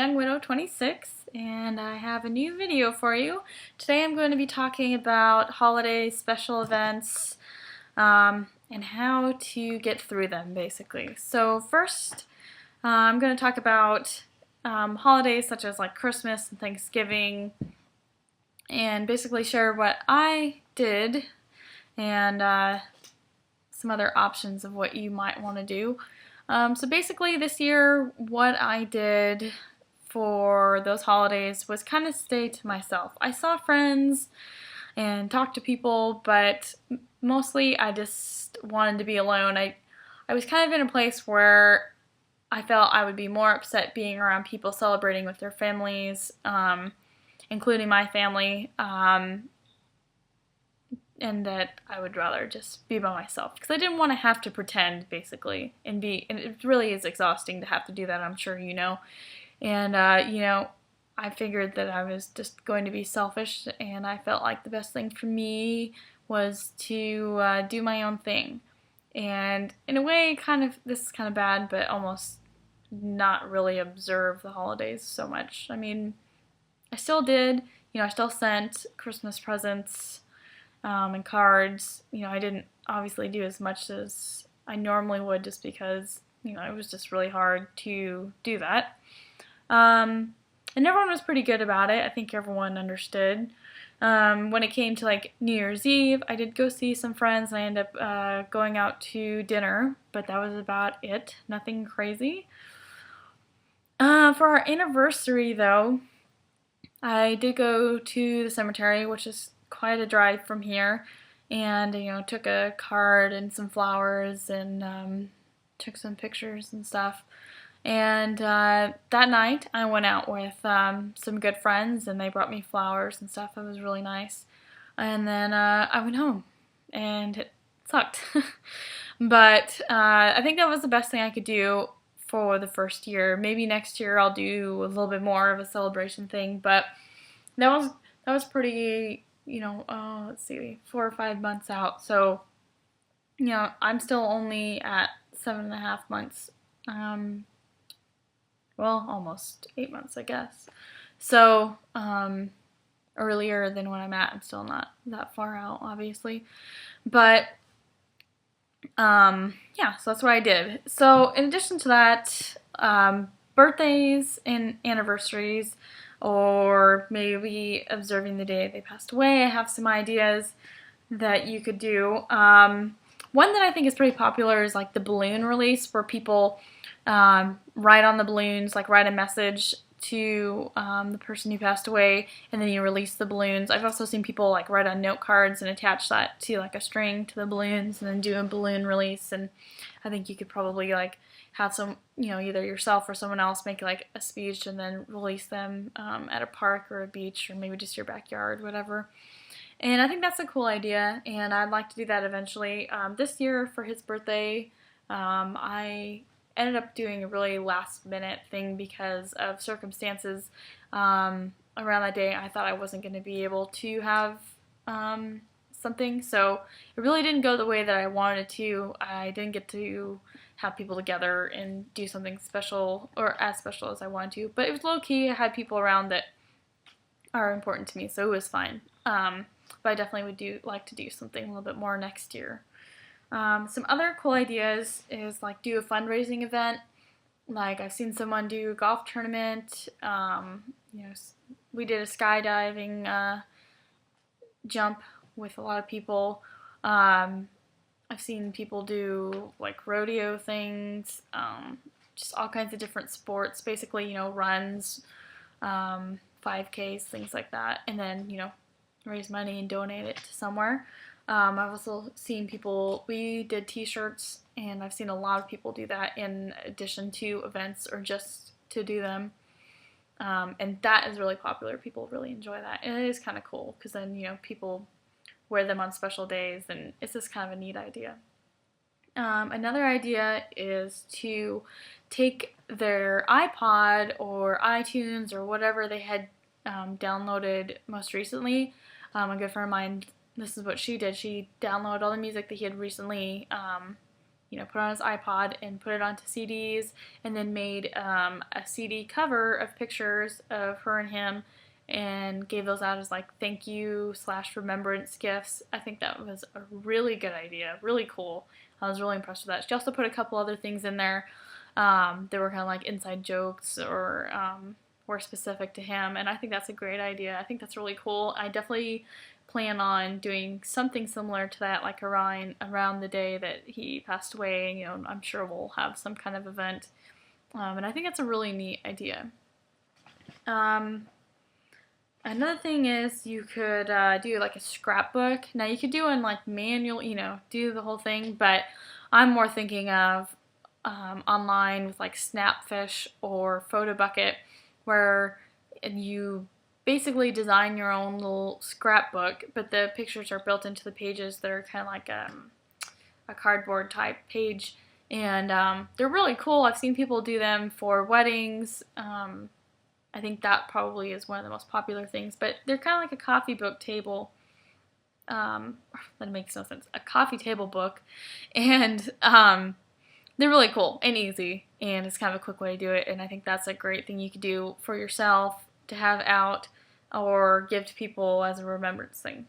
Young Widow 26, and I have a new video for you. Today I'm going to be talking about holiday special events and how to get through them, basically. So first, I'm going to talk about holidays such as like Christmas and Thanksgiving, and basically share what I did and some other options of what you might want to do. So basically this year what I did for those holidays was kind of stay to myself. I saw friends and talked to people, but mostly I just wanted to be alone. I was kind of in a place where I felt I would be more upset being around people celebrating with their families, including my family, and that I would rather just be by myself because I didn't want to have to pretend, basically, and it really is exhausting to have to do that, I'm sure you know. And I figured that I was just going to be selfish, and I felt like the best thing for me was to do my own thing. And in a way, this is kind of bad, but almost not really observe the holidays so much. I mean, I still did, I still sent Christmas presents and cards. I didn't obviously do as much as I normally would just because, it was just really hard to do that. And everyone was pretty good about it. I think everyone understood. When it came to like New Year's Eve, I did go see some friends and I ended up going out to dinner, but that was about it. Nothing crazy. For our anniversary though, I did go to the cemetery, which is quite a drive from here, and took a card and some flowers and took some pictures and stuff. And that night I went out with some good friends, and they brought me flowers and stuff. It was really nice. And then I went home, and it sucked. But I think that was the best thing I could do for the first year. Maybe next year I'll do a little bit more of a celebration thing, but that was pretty, let's see, 4 or 5 months out. So, I'm still only at 7.5 months. Well, almost 8 months, I guess. So, earlier than when I'm at. I'm still not that far out, obviously. But, yeah, so that's what I did. So, in addition to that, birthdays and anniversaries, or maybe observing the day they passed away, I have some ideas that you could do. One that I think is pretty popular is like the balloon release, where people write on the balloons, like write a message to the person who passed away, and then you release the balloons. I've also seen people like write on note cards and attach that to like a string to the balloons and then do a balloon release. And I think you could probably like have some, either yourself or someone else make like a speech and then release them at a park or a beach or maybe just your backyard, whatever. And I think that's a cool idea, and I'd like to do that eventually. This year for his birthday, I ended up doing a really last minute thing because of circumstances. Around that day I thought I wasn't going to be able to have something, so it really didn't go the way that I wanted it to. I didn't get to have people together and do something special, or as special as I wanted to, but it was low-key. I had people around that are important to me, so it was fine. But I definitely would like to do something a little bit more next year. Some other cool ideas is like do a fundraising event. Like I've seen someone do a golf tournament. We did a skydiving jump with a lot of people. I've seen people do like rodeo things, just all kinds of different sports. Basically, runs, 5Ks, things like that, and then raise money and donate it to somewhere. I've also seen people, we did t-shirts, and I've seen a lot of people do that in addition to events or just to do them. And that is really popular. People really enjoy that. And it is kind of cool because then, people wear them on special days, and it's just kind of a neat idea. Another idea is to take their iPod or iTunes or whatever they had downloaded most recently. A good friend of mine, this is what she did. She downloaded all the music that he had recently put it on his iPod and put it onto CDs, and then made a CD cover of pictures of her and him, and gave those out as like thank you / remembrance gifts. I think that was a really good idea, really cool. I was really impressed with that. She also put a couple other things in there that were kind of like inside jokes or were specific to him, and I think that's a great idea. I think that's really cool. I definitely plan on doing something similar to that, like around the day that he passed away. I'm sure we'll have some kind of event, and I think that's a really neat idea. Another thing is you could do like a scrapbook. Now you could do in like manual, do the whole thing, but I'm more thinking of online with like Snapfish or Photobucket, where you basically design your own little scrapbook, but the pictures are built into the pages that are kind of like a cardboard type page, and they're really cool. I've seen people do them for weddings. I think that probably is one of the most popular things, but they're kind of like a coffee book table. That makes no sense. A coffee table book, and they're really cool and easy, and it's kind of a quick way to do it, and I think that's a great thing you could do for yourself to have out or give to people as a remembrance thing.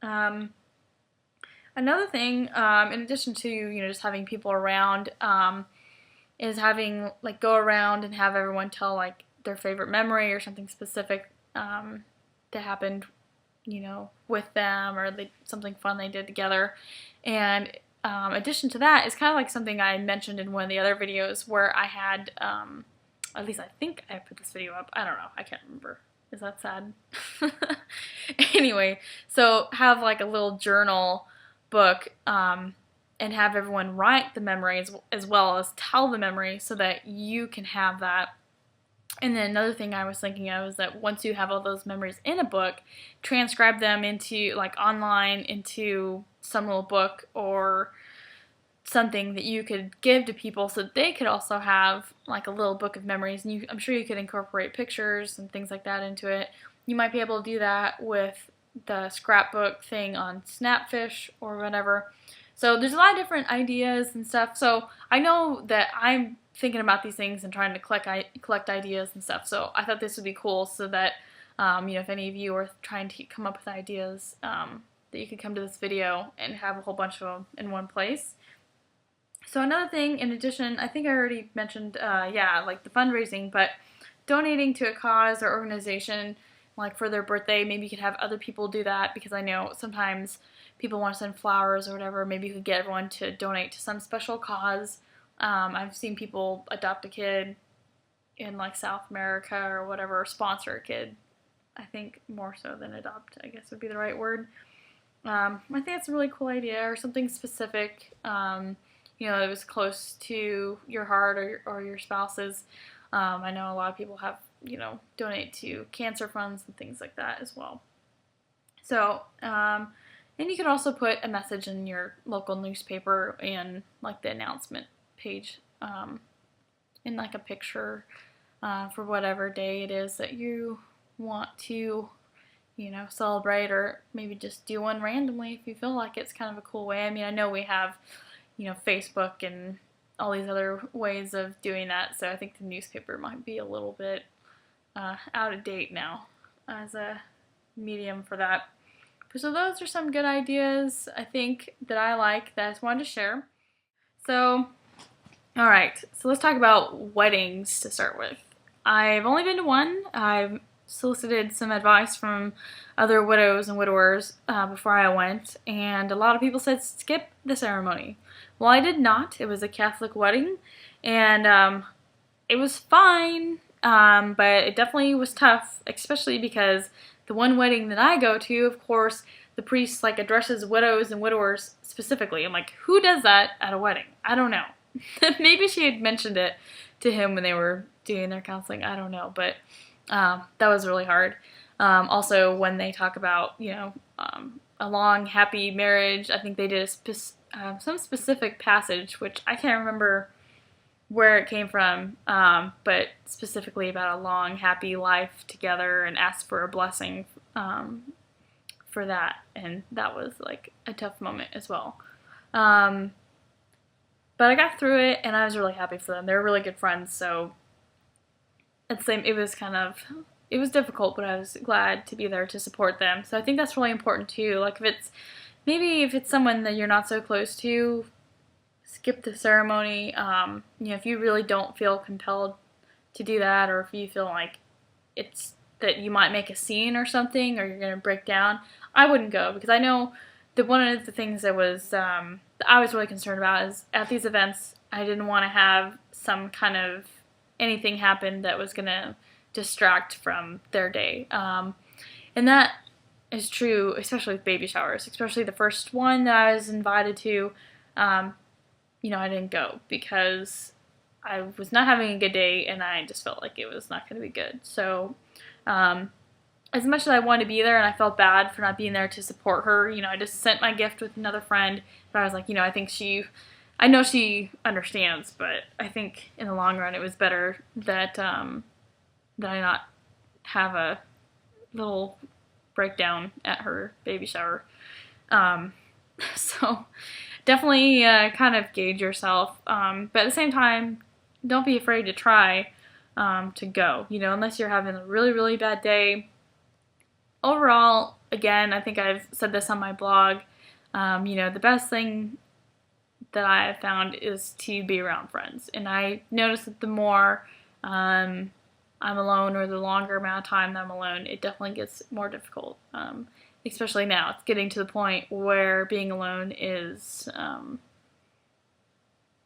Another thing, in addition to, just having people around, is having, like, go around and have everyone tell, like, their favorite memory or something specific that happened, with them, or something fun they did together. And addition to that is kind of like something I mentioned in one of the other videos where I had, at least I think I put this video up. I don't know. I can't remember. Is that sad? Anyway, so have like a little journal book and have everyone write the memories as well as tell the memory so that you can have that. And then another thing I was thinking of is that once you have all those memories in a book, transcribe them into, like, online into some little book or something that you could give to people so that they could also have, like, a little book of memories. And I'm sure you could incorporate pictures and things like that into it. You might be able to do that with the scrapbook thing on Snapfish or whatever. So there's a lot of different ideas and stuff. So I know that I'm thinking about these things and trying to collect ideas and stuff. So I thought this would be cool so that, if any of you are trying to come up with ideas, that you could come to this video and have a whole bunch of them in one place. So another thing, in addition, I think I already mentioned, like the fundraising, but donating to a cause or organization, like for their birthday, maybe you could have other people do that, because I know sometimes people want to send flowers or whatever. Maybe you could get everyone to donate to some special cause. I've seen people adopt a kid in like South America or whatever, or sponsor a kid. I think more so than adopt, I guess would be the right word. I think that's a really cool idea, or something specific, that was close to your heart or your spouse's. I know a lot of people have, donate to cancer funds and things like that as well. So, and you could also put a message in your local newspaper and like the announcement page in like a picture for whatever day it is that you want to, celebrate, or maybe just do one randomly if you feel like it's kind of a cool way. I mean, I know we have, Facebook and all these other ways of doing that, so I think the newspaper might be a little bit out of date now as a medium for that. So those are some good ideas, I think, that I like that I just wanted to share. So, alright, so let's talk about weddings to start with. I've only been to one. I've solicited some advice from other widows and widowers before I went, and a lot of people said skip the ceremony. Well, I did not. It was a Catholic wedding, and it was fine, but it definitely was tough, especially because the one wedding that I go to, of course, the priest like addresses widows and widowers specifically. I'm like, who does that at a wedding? I don't know. Maybe she had mentioned it to him when they were doing their counseling. I don't know, but that was really hard. Also, when they talk about, a long, happy marriage, I think they did some specific passage, which I can't remember where it came from, but specifically about a long, happy life together, and asked for a blessing for that, and that was like a tough moment as well. But I got through it, and I was really happy for them. They were really good friends, so it was difficult, but I was glad to be there to support them. So I think that's really important too. Like if it's someone that you're not so close to, skip the ceremony. If you really don't feel compelled to do that, or if you feel like it's that you might make a scene or something, or you're gonna break down, I wouldn't go, because I know that one of the things that I was really concerned about is at these events I didn't want to have some kind of anything happen that was gonna distract from their day, and that is true, especially with baby showers, especially the first one that I was invited to. I didn't go because I was not having a good day, and I just felt like it was not going to be good. So, as much as I wanted to be there, and I felt bad for not being there to support her, I just sent my gift with another friend, but I was like, I know she understands, but I think in the long run it was better that that I not have a little breakdown at her baby shower. So definitely kind of gauge yourself, but at the same time, don't be afraid to try to go, unless you're having a really, really bad day. Overall, again, I think I've said this on my blog, the best thing that I have found is to be around friends. And I notice that the more I'm alone, or the longer amount of time that I'm alone, it definitely gets more difficult. Especially now, it's getting to the point where being alone is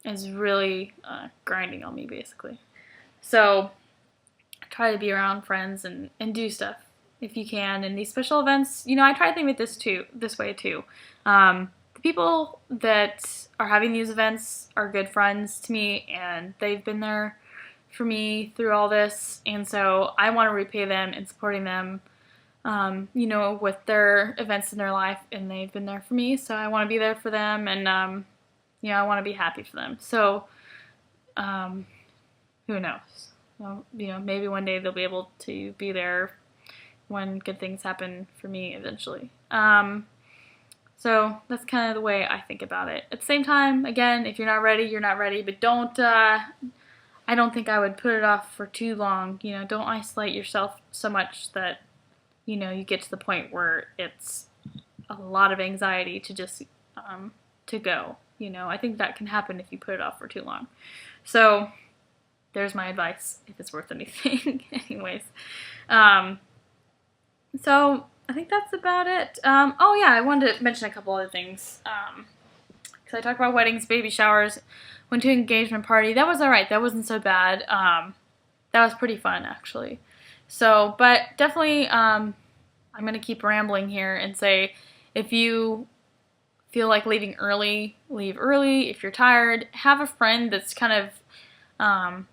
really grinding on me, basically. So try to be around friends and do stuff if you can. And these special events, I try to think of it this way too. The people that are having these events are good friends to me, and they've been there for me through all this, and so I want to repay them in supporting them, with their events in their life, and they've been there for me, so I want to be there for them, and I want to be happy for them. So who knows? Well, maybe one day they'll be able to be there when good things happen for me eventually. So that's kind of the way I think about it. At the same time, again, if you're not ready, you're not ready, but I don't think I would put it off for too long. Don't isolate yourself so much that, you get to the point where it's a lot of anxiety to just, to go. I think that can happen if you put it off for too long. So there's my advice, if it's worth anything. Anyways. So I think that's about it. Oh yeah, I wanted to mention a couple other things. Because I talked about weddings, baby showers, went to an engagement party. That was alright. That wasn't so bad. That was pretty fun, actually. So, but definitely, I'm going to keep rambling here and say, if you feel like leaving early, leave early. If you're tired, have a friend that's kind of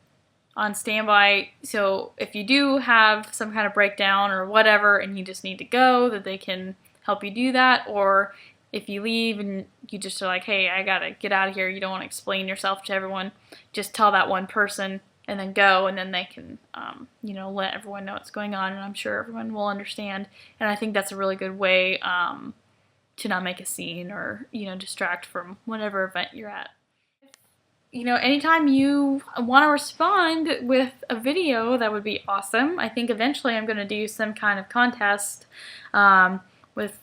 on standby. So if you do have some kind of breakdown or whatever and you just need to go, that they can help you do that. Or if you leave and you just are like, hey, I gotta get out of here, you don't want to explain yourself to everyone, just tell that one person and then go, and then they can, let everyone know what's going on, and I'm sure everyone will understand. And I think that's a really good way to not make a scene or, distract from whatever event you're at. Anytime you want to respond with a video, that would be awesome. I think eventually I'm going to do some kind of contest with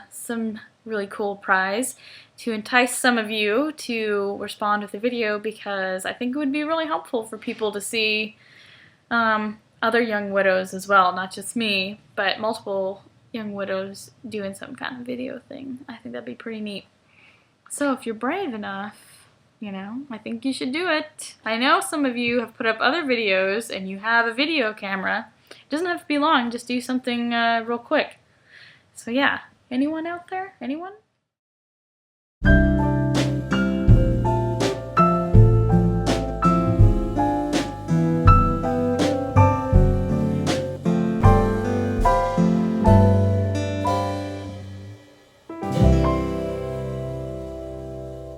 some really cool prize to entice some of you to respond with a video, because I think it would be really helpful for people to see other young widows as well, not just me, but multiple young widows doing some kind of video thing. I think that'd be pretty neat. So if you're brave enough, I think you should do it. I know some of you have put up other videos and you have a video camera. It doesn't have to be long, just do something real quick. So yeah, anyone out there? Anyone?